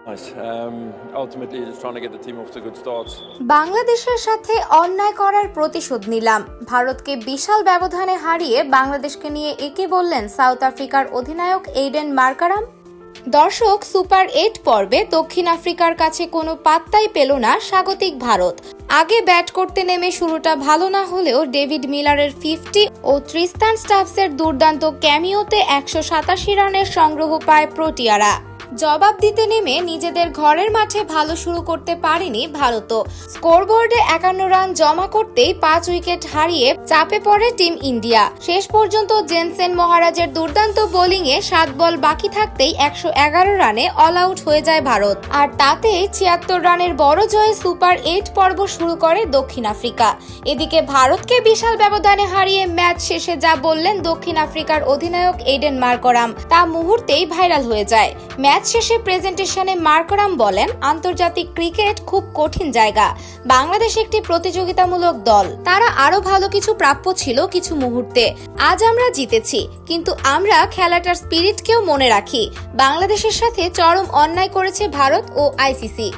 Nice. Ultimately, just trying to get the team off to good starts. বাংলাদেশের সাথে অন্যায় করার প্রতিশোধ নিলাম। ভারতকে বিশাল ব্যবধানে হারিয়ে বাংলাদেশকে নিয়ে একে বললেন সাউথ আফ্রিকার অধিনায়ক এইডেন মার্কারাম। দর্শক, সুপার 8 পর্বে দক্ষিণ আফ্রিকার কাছে কোনো পাত্তাই পেল না স্বাগতিক ভারত। আগে ব্যাট করতে নেমে শুরুটা ভালো না হলেও ডেভিড মিলারের 50 ও ট্রিস্তান স্টাফসের দুর্দান্ত ক্যামিওতে 187 রানের সংগ্রহ পায় প্রোটিয়ারা। জবাব দিতে নেমে নিজেদের ঘরের মাঠে ভালো শুরু করতে পারেনি ভারতও। স্কোরবোর্ডে 51 রান জমা করতেই 5 উইকেট হারিয়ে চাপে পড়ে টিম ইন্ডিয়া। শেষ পর্যন্ত জেনসেন মহারাজের দুর্দান্ত বোলিংয়ে 7 বল বাকি থাকতেই 111 রানে অল আউট হয়ে যায় ভারত। আর তাতেই 76 রানের বড় জয়ে সুপার 8 পর্ব শুরু করে দক্ষিণ আফ্রিকা। এদিকে ভারতকে বিশাল ব্যবধানে হারিয়ে ম্যাচ শেষে যা বললেন দক্ষিণ আফ্রিকার অধিনায়ক এইডেন মার্কারাম তা মুহূর্তেই ভাইরাল হয়ে যায়। ম্যাচ শেষে প্রেজেন্টেশনে মার্কারাম বলেন, আন্তর্জাতিক ক্রিকেট খুব কঠিন জায়গা। বাংলাদেশ একটি প্রতিযোগিতামূলক দল, তারা আরো ভালো কিছু প্রাপ্য ছিল কিছু মুহূর্তে। আজ আমরা জিতেছি, কিন্তু আমরা খেলাটার স্পিরিটকেও মনে রাখি। বাংলাদেশের সাথে চরম অন্যায় করেছে ভারত ও আইসিসি।